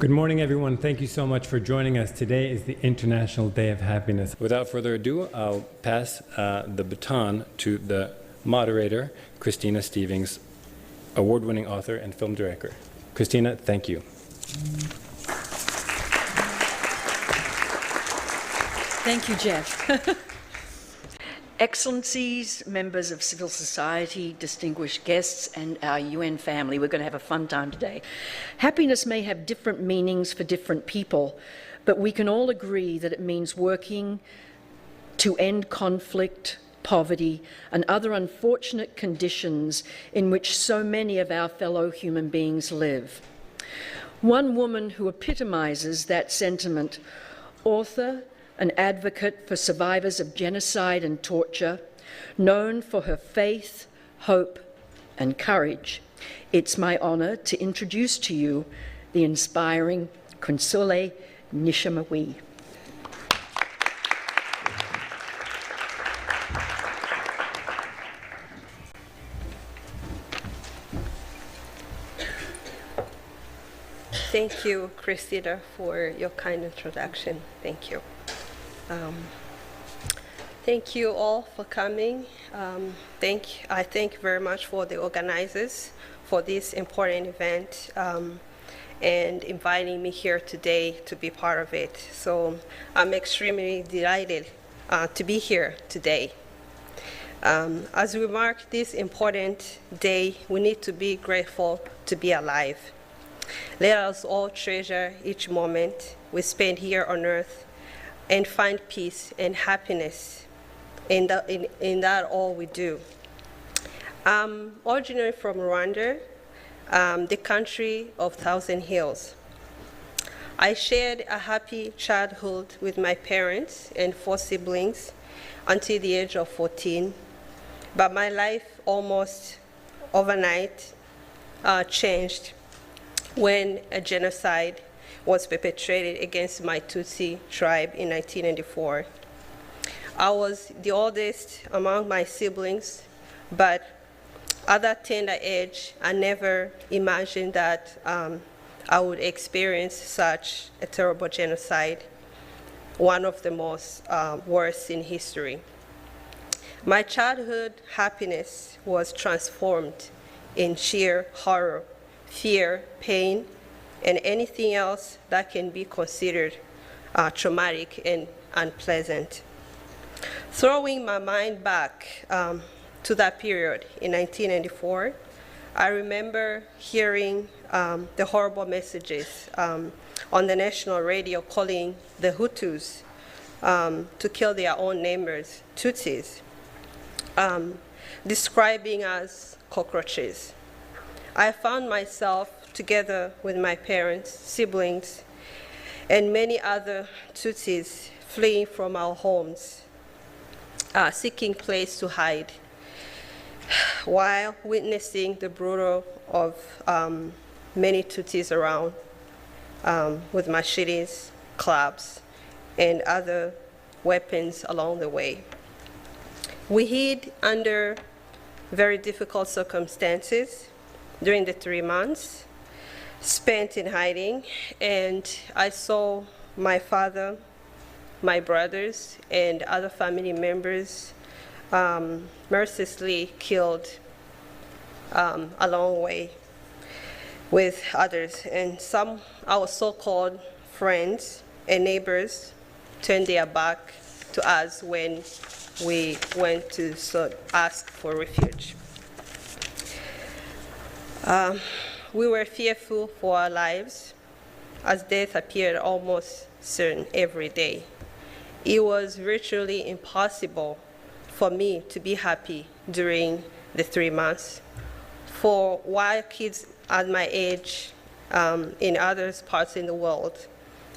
Good morning, everyone. Thank you so much for joining us. Today is the International Day of Happiness. Without further ado, I'll pass the baton to the moderator, Christina Stevens, award-winning author and film director. Christina, thank you. Thank you, Jeff. Excellencies, members of civil society, distinguished guests, and our UN family, we're going to have a fun time today. Happiness may have different meanings for different people, but we can all agree that it means working to end conflict, poverty, and other unfortunate conditions in which so many of our fellow human beings live. One woman who epitomizes that sentiment, author, an advocate for survivors of genocide and torture, known for her faith, hope, and courage. It's my honor to introduce to you the inspiring Consolee Nishimwe. Thank you, Christina, for your kind introduction. Thank you. Thank you all for coming. I thank very much for the organizers for this important event and inviting me here today to be part of it. So I'm extremely delighted to be here today. As we mark this important day, we need to be grateful to be alive. Let us all treasure each moment we spend here on earth and find peace and happiness in that all we do. I'm originally from Rwanda, the country of Thousand Hills. I shared a happy childhood with my parents and 4 siblings until the age of 14, but my life almost overnight changed when a genocide was perpetrated against my Tutsi tribe in 1994. I was the oldest among my siblings, but at that tender age, I never imagined that I would experience such a terrible genocide, one of the most worst in history. My childhood happiness was transformed in sheer horror, fear, pain, and anything else that can be considered traumatic and unpleasant. Throwing my mind back to that period in 1994, I remember hearing the horrible messages on the national radio calling the Hutus to kill their own neighbors, Tutsis, describing as cockroaches. I found myself together with my parents, siblings, and many other Tutsis fleeing from our homes, seeking place to hide, while witnessing the brutal of many Tutsis around with machetes, clubs, and other weapons along the way. We hid under very difficult circumstances during the 3 months spent in hiding, and I saw my father, my brothers, and other family members mercilessly killed along the way with others. And some our so-called friends and neighbors turned their back to us when we went to ask for refuge. We were fearful for our lives as death appeared almost certain every day. It was virtually impossible for me to be happy during the 3 months. For while kids at my age in other parts in the world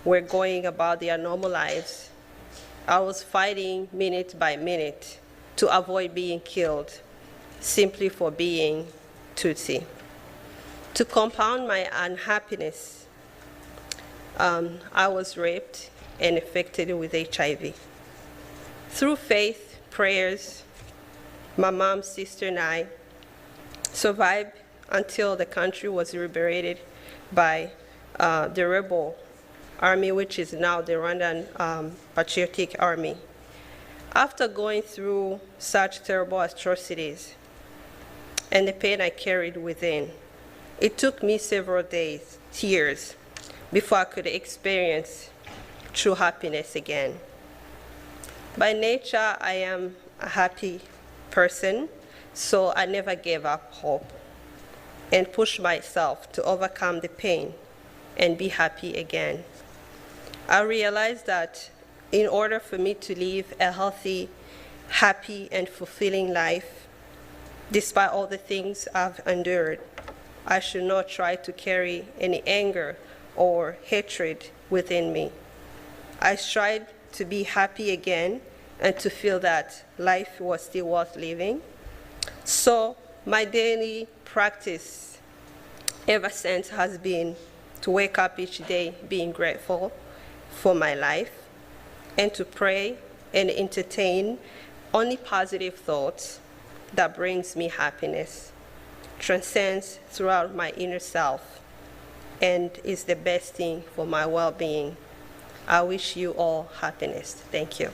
were going about their normal lives, I was fighting minute by minute to avoid being killed simply for being Tutsi. To compound my unhappiness, I was raped and infected with HIV. Through faith, prayers, my mom, sister, and I survived until the country was liberated by the rebel army, which is now the Rwandan Patriotic Army. After going through such terrible atrocities and the pain I carried within, it took me several days, years, before I could experience true happiness again. By nature, I am a happy person, so I never gave up hope and pushed myself to overcome the pain and be happy again. I realized that in order for me to live a healthy, happy, and fulfilling life, despite all the things I've endured, I should not try to carry any anger or hatred within me. I tried to be happy again and to feel that life was still worth living. So my daily practice ever since has been to wake up each day being grateful for my life and to pray and entertain only positive thoughts that brings me happiness, transcends throughout my inner self, and is the best thing for my well-being. I wish you all happiness. Thank you.